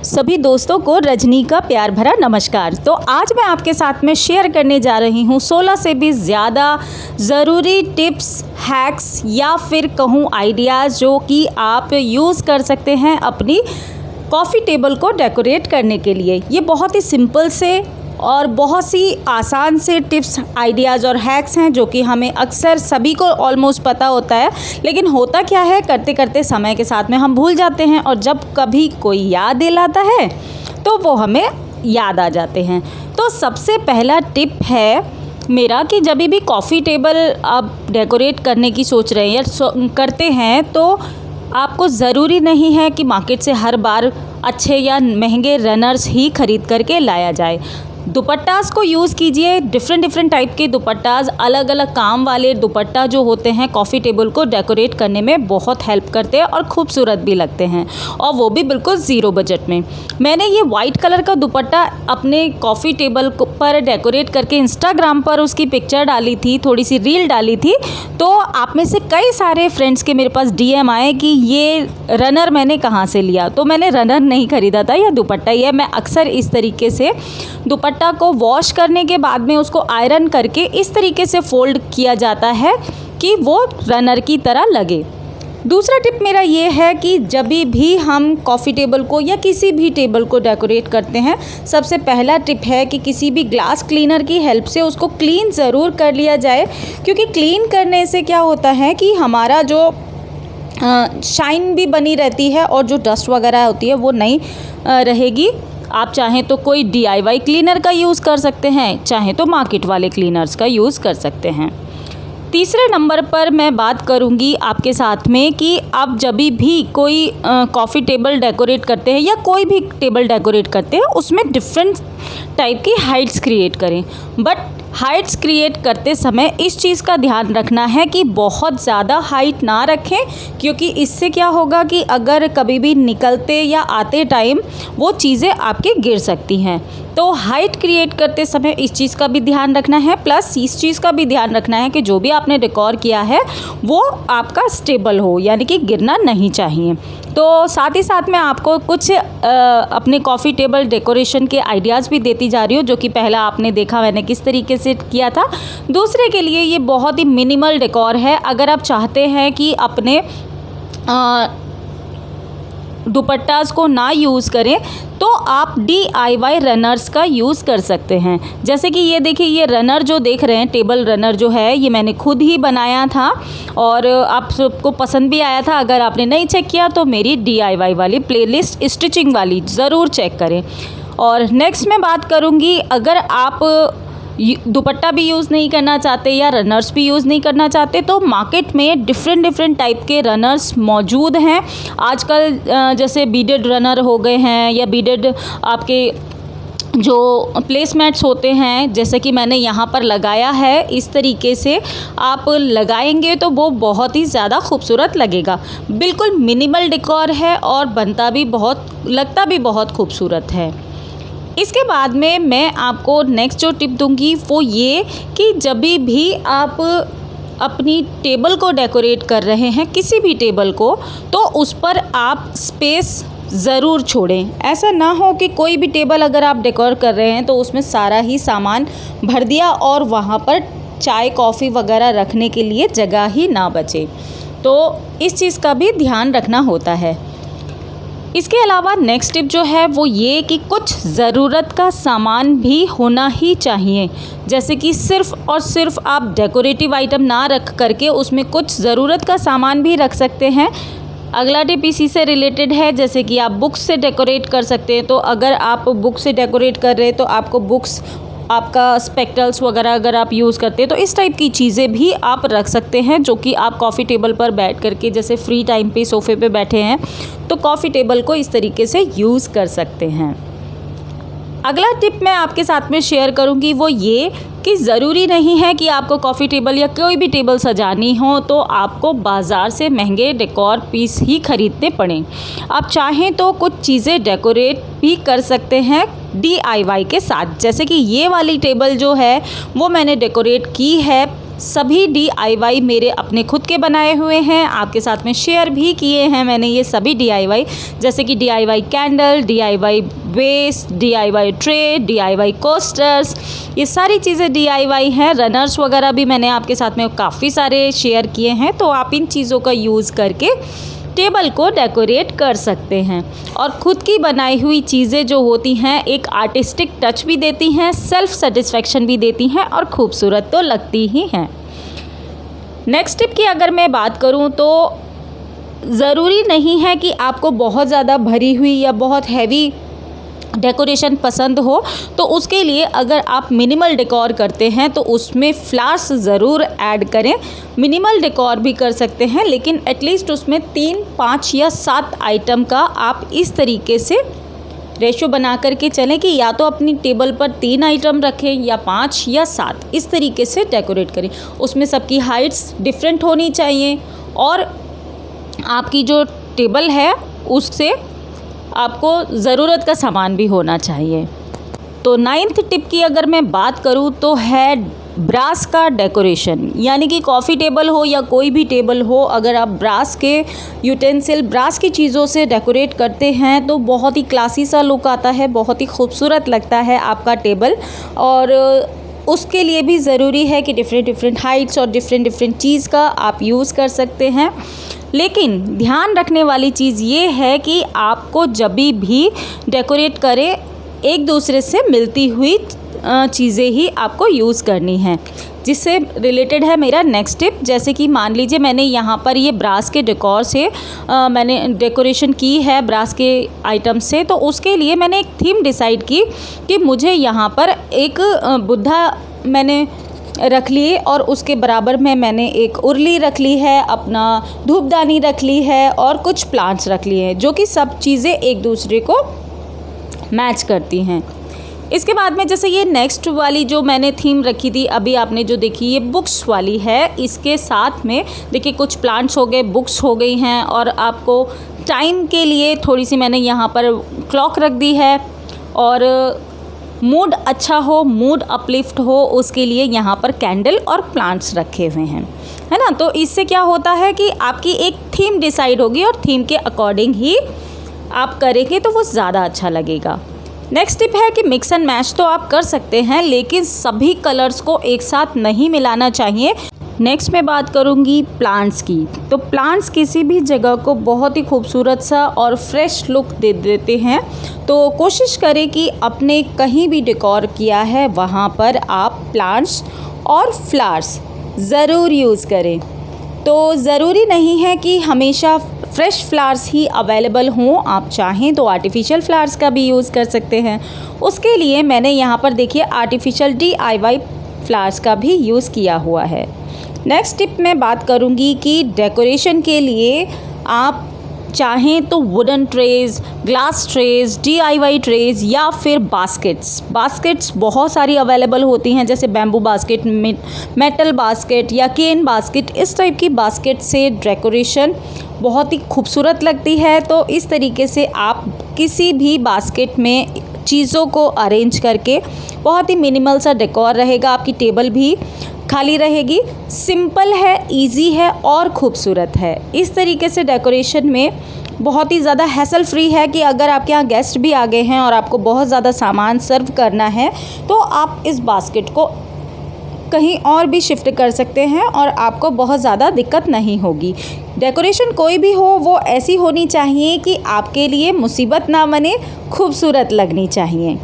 सभी दोस्तों को रजनी का प्यार भरा नमस्कार। तो आज मैं आपके साथ में शेयर करने जा रही हूँ 16 से भी ज़्यादा ज़रूरी टिप्स, हैक्स या फिर कहूँ आइडियाज़ जो कि आप यूज़ कर सकते हैं अपनी कॉफ़ी टेबल को डेकोरेट करने के लिए। ये बहुत ही सिंपल से और बहुत सी आसान से टिप्स, आइडियाज़ और हैक्स हैं जो कि हमें अक्सर सभी को ऑलमोस्ट पता होता है, लेकिन होता क्या है करते करते समय के साथ में हम भूल जाते हैं और जब कभी कोई याद दिलाता है तो वो हमें याद आ जाते हैं। तो सबसे पहला टिप है मेरा कि जब भी कॉफ़ी टेबल आप डेकोरेट करने की सोच रहे हैं या करते हैं तो आपको ज़रूरी नहीं है कि मार्केट से हर बार अच्छे या महंगे रनर्स ही खरीद करके लाया जाए। दुपट्टास को यूज़ कीजिए। डिफरेंट टाइप के दुपट्टास, अलग अलग काम वाले दुपट्टा जो होते हैं कॉफ़ी टेबल को डेकोरेट करने में बहुत हेल्प करते हैं और खूबसूरत भी लगते हैं, और वो भी बिल्कुल ज़ीरो बजट में। मैंने ये वाइट कलर का दुपट्टा अपने कॉफ़ी टेबल पर डेकोरेट करके इंस्टाग्राम पर उसकी पिक्चर डाली थी, थोड़ी सी रील डाली थी। तो आप में से कई सारे फ्रेंड्स के मेरे पास DM आए कि ये रनर मैंने कहाँ से लिया। तो मैंने रनर नहीं ख़रीदा था, यह दुपट्टा ही है। मैं अक्सर इस तरीके से दुपट्टा को वॉश करने के बाद में उसको आयरन करके इस तरीके से फोल्ड किया जाता है कि वो रनर की तरह लगे। दूसरा टिप मेरा ये है कि जब भी हम कॉफ़ी टेबल को या किसी भी टेबल को डेकोरेट करते हैं, सबसे पहला टिप है कि किसी भी ग्लास क्लीनर की हेल्प से उसको क्लीन ज़रूर कर लिया जाए, क्योंकि क्लीन करने से क्या होता है कि हमारा जो शाइन भी बनी रहती है और जो डस्ट वगैरह होती है वो नहीं रहेगी। आप चाहें तो कोई DIY क्लीनर का यूज़ कर सकते हैं, चाहें तो मार्केट वाले क्लीनर्स का यूज़ कर सकते हैं। तीसरे नंबर पर मैं बात करूंगी आपके साथ में कि आप जब भी कोई कॉफ़ी टेबल डेकोरेट करते हैं या कोई भी टेबल डेकोरेट करते हैं उसमें डिफरेंट टाइप की हाइट्स क्रिएट करें। बट हाइट्स क्रिएट करते समय इस चीज़ का ध्यान रखना है कि बहुत ज़्यादा हाइट ना रखें, क्योंकि इससे क्या होगा कि अगर कभी भी निकलते या आते टाइम वो चीज़ें आपके गिर सकती हैं। तो हाइट क्रिएट करते समय इस चीज़ का भी ध्यान रखना है, प्लस इस चीज़ का भी ध्यान रखना है कि जो भी आपने डेकोर किया है वो आपका स्टेबल हो, यानी कि गिरना नहीं चाहिए। तो साथ ही साथ मैं आपको कुछ अपने कॉफ़ी टेबल डेकोरेशन के आइडियाज़ भी देती जा रही हूँ, जो कि पहला आपने देखा मैंने किस तरीके से किया था। दूसरे के लिए ये बहुत ही मिनिमल डेकोर है। अगर आप चाहते हैं कि अपने दुपट्टास को ना यूज़ करें तो आप DIY रनर्स का यूज़ कर सकते हैं। जैसे कि ये देखिए, ये रनर जो देख रहे हैं, टेबल रनर जो है, ये मैंने खुद ही बनाया था और आप सबको पसंद भी आया था। अगर आपने नहीं चेक किया तो मेरी DIY वाली प्लेलिस्ट स्टिचिंग वाली ज़रूर चेक करें। और नेक्स्ट मैं बात करूँगी, अगर आप दुपट्टा भी यूज़ नहीं करना चाहते या रनर्स भी यूज़ नहीं करना चाहते तो मार्केट में डिफरेंट टाइप के रनर्स मौजूद हैं आजकल। जैसे बीडेड रनर हो गए हैं या बीडेड आपके जो प्लेसमेट्स होते हैं, जैसे कि मैंने यहाँ पर लगाया है, इस तरीके से आप लगाएंगे तो वो बहुत ही ज़्यादा खूबसूरत लगेगा। बिल्कुल मिनिमल डेकोर है और लगता भी बहुत खूबसूरत है। इसके बाद में मैं आपको नेक्स्ट जो टिप दूंगी वो ये कि जब भी आप अपनी टेबल को डेकोरेट कर रहे हैं, किसी भी टेबल को, तो उस पर आप स्पेस ज़रूर छोड़ें। ऐसा ना हो कि कोई भी टेबल अगर आप डेकोर कर रहे हैं तो उसमें सारा ही सामान भर दिया और वहाँ पर चाय कॉफ़ी वगैरह रखने के लिए जगह ही ना बचे। तो इस चीज़ का भी ध्यान रखना होता है। इसके अलावा नेक्स्ट टिप जो है वो ये कि कुछ ज़रूरत का सामान भी होना ही चाहिए। जैसे कि सिर्फ़ और सिर्फ आप डेकोरेटिव आइटम ना रख करके उसमें कुछ ज़रूरत का सामान भी रख सकते हैं। अगला टिप इसी से रिलेटेड है, जैसे कि आप बुक्स से डेकोरेट कर सकते हैं। तो अगर आप बुक से डेकोरेट कर रहे हैं तो आपको बुक्स, आपका स्पेक्टल्स वगैरह अगर आप यूज़ करते हैं तो इस टाइप की चीज़ें भी आप रख सकते हैं, जो कि आप कॉफ़ी टेबल पर बैठ करके जैसे फ्री टाइम पे सोफ़े पे बैठे हैं तो कॉफ़ी टेबल को इस तरीके से यूज़ कर सकते हैं। अगला टिप मैं आपके साथ में शेयर करूंगी वो ये कि ज़रूरी नहीं है कि आपको कॉफ़ी टेबल या कोई भी टेबल सजानी हो तो आपको बाज़ार से महंगे डेकोर पीस ही खरीदने पड़ें। आप चाहें तो कुछ चीज़ें डेकोरेट भी कर सकते हैं DIY के साथ। जैसे कि ये वाली टेबल जो है वो मैंने डेकोरेट की है सभी DIY मेरे अपने खुद के बनाए हुए हैं, आपके साथ में शेयर भी किए हैं मैंने ये सभी DIY, जैसे कि DIY candle, DIY base, DIY tray, DIY coasters, ये सारी चीज़ें DIY हैं। रनर्स वगैरह भी मैंने आपके साथ में काफ़ी सारे शेयर किए हैं। तो आप इन चीज़ों का यूज़ करके टेबल को डेकोरेट कर सकते हैं। और ख़ुद की बनाई हुई चीज़ें जो होती हैं एक आर्टिस्टिक टच भी देती हैं, सेल्फ सेटिस्फेक्शन भी देती हैं और खूबसूरत तो लगती ही हैं। नेक्स्ट टिप की अगर मैं बात करूं तो ज़रूरी नहीं है कि आपको बहुत ज़्यादा भरी हुई या बहुत हैवी डेकोरेशन पसंद हो, तो उसके लिए अगर आप मिनिमल डेकोर करते हैं तो उसमें फ्लावर्स ज़रूर ऐड करें। मिनिमल डेकोर भी कर सकते हैं, लेकिन एटलीस्ट उसमें 3, 5 या 7 आइटम का आप इस तरीके से रेशो बना करके चलें कि या तो अपनी टेबल पर 3 आइटम रखें या 5 या 7, इस तरीके से डेकोरेट करें। उसमें सबकी हाइट्स डिफरेंट होनी चाहिए और आपकी जो टेबल है उससे आपको ज़रूरत का सामान भी होना चाहिए। तो 9th टिप की अगर मैं बात करूं तो है ब्रास का डेकोरेशन, यानी कि कॉफ़ी टेबल हो या कोई भी टेबल हो, अगर आप ब्रास के यूटेंसिल, ब्रास की चीज़ों से डेकोरेट करते हैं तो बहुत ही क्लासी सा लुक आता है, बहुत ही खूबसूरत लगता है आपका टेबल। और उसके लिए भी ज़रूरी है कि डिफरेंट हाइट्स और डिफरेंट चीज़ का आप यूज़ कर सकते हैं। लेकिन ध्यान रखने वाली चीज़ ये है कि आपको जब भी डेकोरेट करें एक दूसरे से मिलती हुई चीज़ें ही आपको यूज़ करनी हैं। जिससे रिलेटेड है मेरा नेक्स्ट टिप, जैसे कि मान लीजिए मैंने यहाँ पर ये ब्रास के डेकोर से मैंने डेकोरेशन की है ब्रास के आइटम से, तो उसके लिए मैंने एक थीम डिसाइड की कि मुझे यहाँ पर एक बुद्धा मैंने रख लिए और उसके बराबर में मैंने एक उर्ली रख ली है, अपना धूपदानी रख ली है और कुछ प्लांट्स रख लिए हैं, जो कि सब चीज़ें एक दूसरे को मैच करती हैं। इसके बाद में जैसे ये नेक्स्ट वाली जो मैंने थीम रखी थी, अभी आपने जो देखी ये बुक्स वाली है, इसके साथ में देखिए कुछ प्लांट्स हो गए, बुक्स हो गई हैं और आपको टाइम के लिए थोड़ी सी मैंने यहाँ पर क्लॉक रख दी है। और मूड अच्छा हो, मूड अपलिफ्ट हो, उसके लिए यहाँ पर कैंडल और प्लांट्स रखे हुए हैं, है ना। तो इससे क्या होता है कि आपकी एक थीम डिसाइड होगी और थीम के अकॉर्डिंग ही आप करेंगे तो वो ज़्यादा अच्छा लगेगा। नेक्स्ट टिप है कि मिक्स एंड मैच तो आप कर सकते हैं, लेकिन सभी कलर्स को एक साथ नहीं मिलाना चाहिए। नेक्स्ट मैं बात करूंगी प्लांट्स की। तो प्लांट्स किसी भी जगह को बहुत ही खूबसूरत सा और फ्रेश लुक दे देते हैं। तो कोशिश करें कि अपने कहीं भी डेकोर किया है वहाँ पर आप प्लांट्स और फ्लावर्स ज़रूर यूज़ करें। तो ज़रूरी नहीं है कि हमेशा फ्रेश फ्लावर्स ही अवेलेबल हों, आप चाहें तो आर्टिफिशियल फ्लावर्स का भी यूज़ कर सकते हैं। उसके लिए मैंने यहाँ पर देखिए आर्टिफिशियल DIY फ्लावर्स का भी यूज़ किया हुआ है। नेक्स्ट टिप मैं बात करूँगी कि डेकोरेशन के लिए आप चाहें तो वुडन ट्रेज़, ग्लास ट्रेज़, DIY ट्रेज़ या फिर बास्केट्स बहुत सारी अवेलेबल होती हैं, जैसे बैम्बू बास्केट, मेटल बास्केट या केन बास्केट, इस टाइप की बास्केट से डेकोरेशन बहुत ही खूबसूरत लगती है। तो इस तरीके से आप किसी भी बास्केट में चीज़ों को अरेंज करके बहुत ही मिनिमल सा डेकोर रहेगा, आपकी टेबल भी खाली रहेगी, सिंपल है, इजी है और खूबसूरत है। इस तरीके से डेकोरेशन में बहुत ही ज़्यादा हैसल फ्री है कि अगर आपके यहाँ गेस्ट भी आ गए हैं और आपको बहुत ज़्यादा सामान सर्व करना है तो आप इस बास्केट को कहीं और भी शिफ्ट कर सकते हैं और आपको बहुत ज़्यादा दिक्कत नहीं होगी। डेकोरेशन कोई भी हो वो ऐसी होनी चाहिए कि आपके लिए मुसीबत ना बने, खूबसूरत लगनी चाहिए।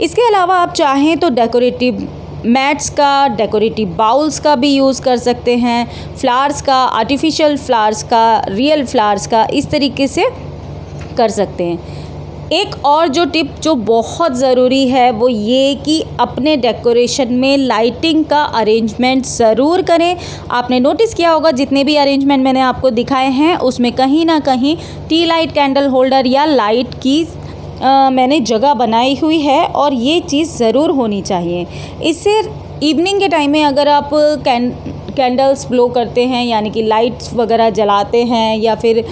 इसके अलावा आप चाहें तो डेकोरेटिव मैट्स का, डेकोरेटिव बाउल्स का भी यूज़ कर सकते हैं, फ्लावर्स का, आर्टिफिशियल फ्लावर्स का, रियल फ्लावर्स का, इस तरीके से कर सकते हैं। एक और जो टिप जो बहुत ज़रूरी है वो ये कि अपने डेकोरेशन में लाइटिंग का अरेंजमेंट ज़रूर करें। आपने नोटिस किया होगा जितने भी अरेंजमेंट मैंने आपको दिखाए हैं उसमें कहीं ना कहीं टी लाइट कैंडल होल्डर या लाइट की मैंने जगह बनाई हुई है और ये चीज़ ज़रूर होनी चाहिए। इससे इवनिंग के टाइम में अगर आप कैंडल्स ब्लो करते हैं, यानी कि लाइट्स वगैरह जलाते हैं या फिर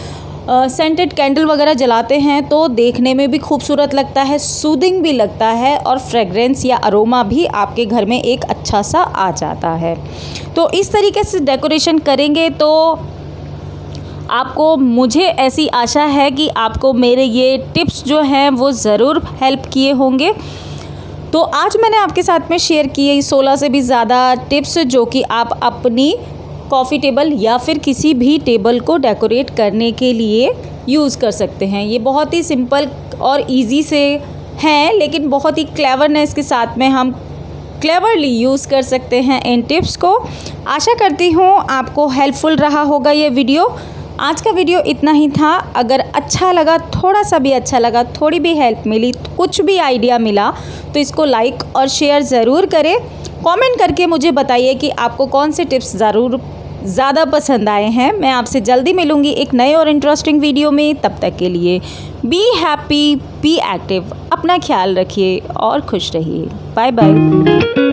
सेंटेड कैंडल वगैरह जलाते हैं तो देखने में भी खूबसूरत लगता है, सूदिंग भी लगता है और फ्रेगरेंस या अरोमा भी आपके घर में एक अच्छा सा आ जाता है। तो इस तरीके से डेकोरेशन करेंगे तो आपको, मुझे ऐसी आशा है कि आपको मेरे ये टिप्स जो हैं वो ज़रूर हेल्प किए होंगे। तो आज मैंने आपके साथ में शेयर किए 16 से भी ज़्यादा टिप्स जो कि आप अपनी कॉफ़ी टेबल या फिर किसी भी टेबल को डेकोरेट करने के लिए यूज़ कर सकते हैं। ये बहुत ही सिंपल और इजी से हैं, लेकिन बहुत ही क्लेवरनेस के साथ में हम क्लेवरली यूज़ कर सकते हैं इन टिप्स को। आशा करती हूँ आपको हेल्पफुल रहा होगा ये वीडियो। आज का वीडियो इतना ही था। अगर अच्छा लगा, थोड़ा सा भी अच्छा लगा, थोड़ी भी हेल्प मिली, कुछ भी आइडिया मिला तो इसको लाइक और शेयर ज़रूर करें। कमेंट करके मुझे बताइए कि आपको कौन से टिप्स ज़्यादा पसंद आए हैं। मैं आपसे जल्दी मिलूँगी एक नए और इंटरेस्टिंग वीडियो में। तब तक के लिए बी हैप्पी, बी एक्टिव, अपना ख्याल रखिए और खुश रहिए। Bye bye.